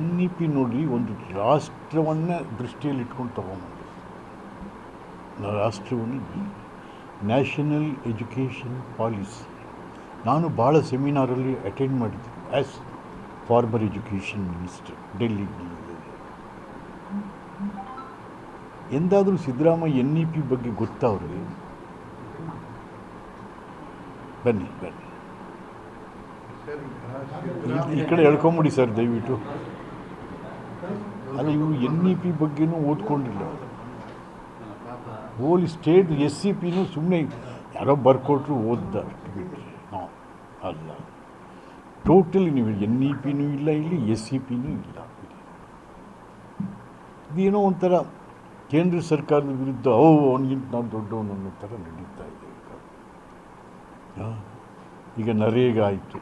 NEP ನೋಡ್ರಿ, ಒಂದು ರಾಷ್ಟ್ರವನ್ನು ದೃಷ್ಟಿಯಲ್ಲಿ ಇಟ್ಕೊಂಡು ತಗೊಂಬಂದು, ರಾಷ್ಟ್ರವನ್ನು ನ್ಯಾಷನಲ್ ಎಜುಕೇಷನ್ ಪಾಲಿಸಿ. ನಾನು ಭಾಳ ಸೆಮಿನಾರಲ್ಲಿ ಅಟೆಂಡ್ ಮಾಡಿದ್ದೆ ಆ್ಯಸ್ ಫಾರ್ಮರ್ ಎಜುಕೇಷನ್ ಮಿನಿಸ್ಟರ್ ಡೆಲ್ಲಿಗೆ. ಎಂದಾದರೂ ಸಿದ್ದರಾಮಯ್ಯ NEP ಬಗ್ಗೆ ಗೊತ್ತಾವ್ರಿ? ಬನ್ನಿ ಈ ಕಡೆ ಹೇಳ್ಕೊಂಬಿಡಿ ಸರ್ ದಯವಿಟ್ಟು. ಅಲ್ಲ, ಇವರು NEP ಬಗ್ಗೆನೂ ಓದ್ಕೊಂಡಿಲ್ಲ. ಹೋಲಿ ಸ್ಟೇಟ್ SCPನೂ ಸುಮ್ಮನೆ ಯಾರೋ ಬರ್ಕೊಟ್ರು ಓದ್ದ ಅಷ್ಟು ಬಿಟ್ಟರೆ ಅಲ್ಲ. ಟೋಟಲಿ ನೀವು NEPನೂ ಇಲ್ಲ, ಇಲ್ಲಿ SCPನೂ ಇಲ್ಲ. ಇದೇನೋ ಒಂಥರ ಕೇಂದ್ರ ಸರ್ಕಾರದ ವಿರುದ್ಧ ಅವನಿಗಿಂತ ನಾವು ದೊಡ್ಡವನು ಅನ್ನೋ ಥರ ನಡೀತಾ ಇದೆ ಈಗ. ನರೇಗಾ ಆಯಿತು,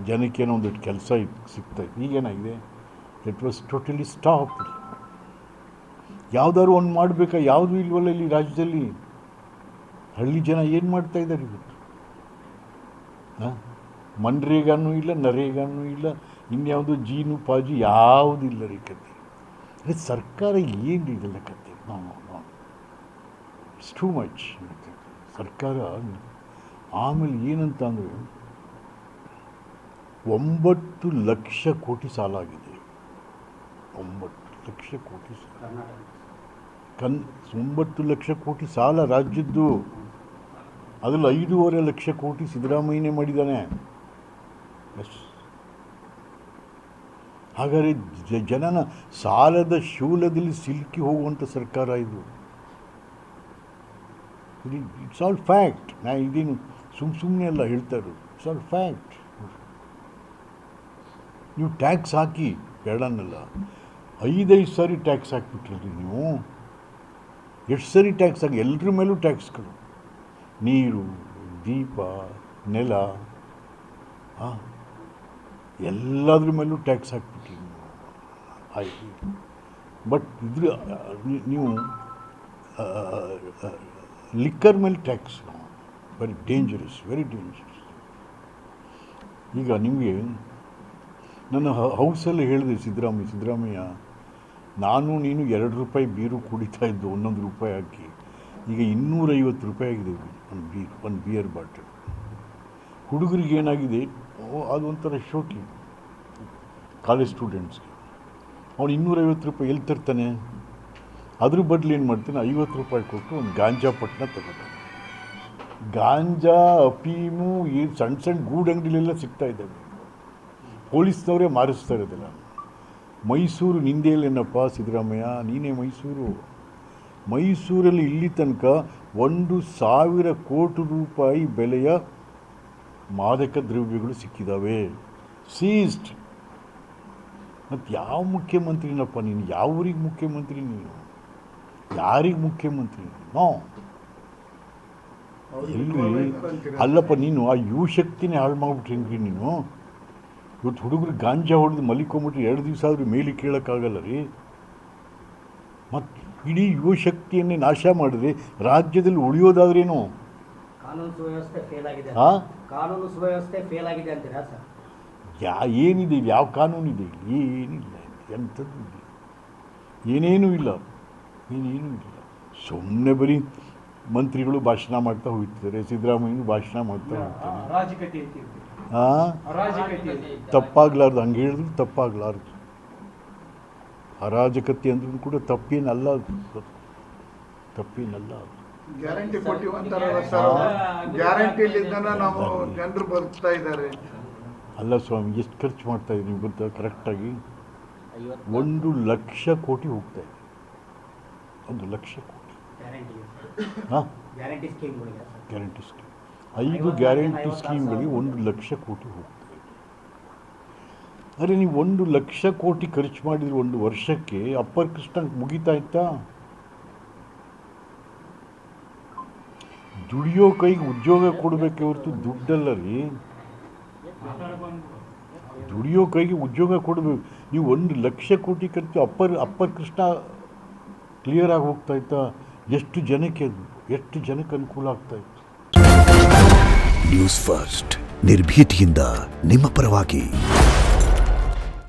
ಜನಕ್ಕೇನೋ ಒಂದಷ್ಟು ಕೆಲಸ ಸಿಗ್ತಾಯಿತ್ತು. ಈಗೇನಾಗಿದೆ? It was totally stopped. ಯಾವುದಾದ್ರು ಒಂದು ಮಾಡಬೇಕಾ? ಯಾವುದೂ ಇಲ್ವಲ್ಲ ಇಲ್ಲಿ ರಾಜ್ಯದಲ್ಲಿ. ಹಳ್ಳಿ ಜನ ಏನು ಮಾಡ್ತಾಯಿದ್ದಾರೆ ಇವತ್ತು? ಮನ್ರೇಗಾನೂ ಇಲ್ಲ, ನರೇಗಾನೂ ಇಲ್ಲ, ಇನ್ಯಾವುದು ಜೀನು ಪಾಜಿ ಯಾವುದಿಲ್ಲ ರೀ ಕತೆ. ಸರ್ಕಾರ ಏನು ಇದೆಲ್ಲ ಕತೆ? ಇಟ್ಸ್ ಟೂ ಮಚ್ ಸರ್ಕಾರ. ಆಮೇಲೆ ಏನಂತ ಅಂದರೆ 9 ಲಕ್ಷ ಕೋಟಿ ಸಾಲ ಆಗಿದೆ. 9 ಲಕ್ಷ ಕೋಟಿ ಸಾಲ, 9 ಲಕ್ಷ ಕೋಟಿ ಸಾಲ ರಾಜ್ಯದ್ದು. ಅದರಲ್ಲಿ 5.5 ಲಕ್ಷ ಕೋಟಿ ಸಿದ್ದರಾಮಯ್ಯನೇ ಮಾಡಿದ್ದಾನೆ. ಎಸ್, ಹಾಗಾದರೆ ಜನನ ಸಾಲದ ಶೂಲದಲ್ಲಿ ಸಿಲುಕಿ ಹೋಗುವಂಥ ಸರ್ಕಾರ ಇದು. It's all fact. ಇದೇನು ಸುಮ್ಮನೆ ಎಲ್ಲ ಹೇಳ್ತಾ ಇರೋದು. It's all fact. ನೀವು ಟ್ಯಾಕ್ಸ್ ಹಾಕಿ ಬೇಡನ್ನಲ್ಲ, 5 ಸಾರಿ ಟ್ಯಾಕ್ಸ್ ಹಾಕಿಬಿಟ್ರಿ ನೀವು. ಎಷ್ಟು ಸರಿ ಟ್ಯಾಕ್ಸ್ ಹಾಕಿ? ಎಲ್ಲರ ಮೇಲೂ ಟ್ಯಾಕ್ಸ್ಗಳು. ನೀರು, ದೀಪ, ನೆಲ, ಎಲ್ಲದ್ರ ಮೇಲೂ ಟ್ಯಾಕ್ಸ್ ಹಾಕ್ಬಿಟ್ರಿ ನೀವು. ಆಯ್ತು, ಬಟ್ ನೀವು ಲಿಕ್ಕರ್ ಮೇಲೆ ಟ್ಯಾಕ್ಸ್ ವೆರಿ ಡೇಂಜರಸ್. ಈಗ ನಿಮಗೆ ನನ್ನ ಹೌಸಲ್ಲಿ ಹೇಳಿದೆ ಸಿದ್ದರಾಮಯ್ಯ, ನಾನು ನೀನು 2 ರೂಪಾಯಿ ಬೀರು ಕುಡಿತಾ ಇದ್ದು 11 ರೂಪಾಯಿ ಹಾಕಿ. ಈಗ 250 ರೂಪಾಯಿ ಆಗಿದೆ ಒಂದು ಬಿಯರ್ ಬಾಟಲ್. ಹುಡುಗರಿಗೆ ಏನಾಗಿದೆ, ಅದೊಂಥರ ಶೋಕಿ. ಕಾಲೇಜ್ ಸ್ಟೂಡೆಂಟ್ಸ್ಗೆ ಅವನು 250 ರೂಪಾಯಿ ಎಲ್ಲಿ ತರ್ತಾನೆ? ಅದ್ರ ಬದಲು ಏನು ಮಾಡ್ತಾನೆ, 50 ರೂಪಾಯಿ ಕೊಟ್ಟು ಒಂದು ಗಾಂಜಾ ಪಟ್ಟಣ ತಗೋತಾನೆ. ಗಾಂಜಾ, ಅಫೀಮು, ಈ ಸಣ್ಣ ಗೂಡಂಗಡಿಲೆಲ್ಲ ಸಿಗ್ತಾ ಇದ್ದಾವೆ. ಪೊಲೀಸ್ನವರೇ ಮಾರಿಸ್ತಾ ಇರೋದಿಲ್ಲ. ಮೈಸೂರು ನಿಂದೆಯಲ್ಲೇನಪ್ಪ ಸಿದ್ದರಾಮಯ್ಯ, ನೀನೇ ಮೈಸೂರಲ್ಲಿ ಇಲ್ಲಿ ತನಕ 1,000 ಕೋಟಿ ರೂಪಾಯಿ ಬೆಲೆಯ ಮಾದಕ ದ್ರವ್ಯಗಳು ಸಿಕ್ಕಿದ್ದಾವೆ, ಸೀಸ್ಡ್. ಮತ್ತು ಯಾವ ಮುಖ್ಯಮಂತ್ರಿನಪ್ಪ ನೀನು? ಯಾವ ಊರಿಗೆ ಮುಖ್ಯಮಂತ್ರಿ ನೀನು? ಯಾರಿಗೆ ಮುಖ್ಯಮಂತ್ರಿ? ಎಲ್ರಿ? ಅಲ್ಲಪ್ಪ, ನೀನು ಆ ಯುವಶಕ್ತಿನೇ ಹಾಳು ಮಾಡಿಬಿಟ್ರಿ ಹೆಂಗ್ರಿ ನೀನು? ಇವತ್ತು ಹುಡುಗರು ಗಾಂಜಾ ಹೊಡೆದು ಮಲಿಕೊಂಬಿಟ್ರೆ 2 ದಿವಸ ಆದರೂ ಮೇಲೆ ಕೇಳೋಕ್ಕಾಗಲ್ಲ ರೀ. ಮತ್ತು ಇಡೀ ಯುವಶಕ್ತಿಯನ್ನೇ ನಾಶ ಮಾಡಿದ್ರೆ ರಾಜ್ಯದಲ್ಲಿ ಉಳಿಯೋದಾದ್ರೇನು? ಕಾನೂನು ಸುವ್ಯವಸ್ಥೆ ಫೇಲ್ ಆಗಿದೆ ಅಂತೀರಾ ಸರ್? ಏನಿದೆ? ಯಾವ ಕಾನೂನಿದೆ? ಏನಿಲ್ಲ, ಎಂಥದ್ದು ಏನೇನೂ ಇಲ್ಲ. ಸುಮ್ಮನೆ ಬರೀ ಮಂತ್ರಿಗಳು ಭಾಷಣ ಮಾಡ್ತಾ ಹೋಗ್ತಿದ್ದಾರೆ, ಸಿದ್ದರಾಮಯ್ಯನೂ ಭಾಷಣ ಮಾಡ್ತಾ ಹೋಗ್ತಾರೆ. ತಪ್ಪಾಗಲಾರ್ದು, ಹಂಗೆ ಹೇಳಿದ್ರು ತಪ್ಪಾಗಲಾರ್ದು. ಅರಾಜಕತೆ ಅಂದ್ರೂ ಕೂಡ ತಪ್ಪೇನಲ್ಲ. ಗ್ಯಾರಂಟಿ ಕೊಟ್ಟಿವಂತಾರಲ್ಲ ಸರ್, ಗ್ಯಾರಂಟಿಲಿಂದನ ನಾವು ಜನರು ಬರ್ತಾ ಇದ್ದಾರೆ. ಅಲ್ಲ ಸ್ವಾಮಿ, ಎಷ್ಟು ಖರ್ಚು ಮಾಡ್ತಾ ಇದ್ದೀವಿ ನೀವು ಗೊತ್ತಾ? ಕರೆಕ್ಟಾಗಿ 1 ಲಕ್ಷ ಕೋಟಿ ಹೋಗ್ತಾ ಇದೆ. 1 ಲಕ್ಷ ಕೋಟಿ ಗ್ಯಾರಂಟಿ ಸ್ಕೀಮ್. 5 ಗ್ಯಾರಂಟಿ ಸ್ಕೀಮ್ಗಳಿಗೆ 1 ಲಕ್ಷ ಕೋಟಿ ಹೋಗ್ತಾ ಇದೆ. ಅರೆ, ನೀವು 1 ಲಕ್ಷ ಕೋಟಿ ಖರ್ಚು ಮಾಡಿದ್ರೆ 1 ವರ್ಷಕ್ಕೆ ಅಪ್ಪರ್ ಕೃಷ್ಣ ಮುಗಿತಾ ಇತ್ತಾ? ದುಡಿಯೋ ಕೈಗೆ ಉದ್ಯೋಗ ಕೊಡಬೇಕೆ ಹೊರತು ದುಡ್ಡಲ್ಲ ರೀ. ದುಡಿಯೋ ಕೈಗೆ ಉದ್ಯೋಗ ಕೊಡಬೇಕು. ನೀವು 1 ಲಕ್ಷ ಕೋಟಿ ಖರ್ಚು ಅಪ್ಪರ್ ಕೃಷ್ಣ ಕ್ಲಿಯರ್ ಆಗಿ ಹೋಗ್ತಾ ಇತ್ತಾ? ಎಷ್ಟು ಜನಕ್ಕೆ ಅನುಕೂಲ ಆಗ್ತಾ ಇತ್ತು? ನ್ಯೂಸ್ ಫಸ್ಟ್, ನಿರ್ಭೀತಿಯಿಂದ ನಿಮ್ಮ ಪರವಾಗಿ.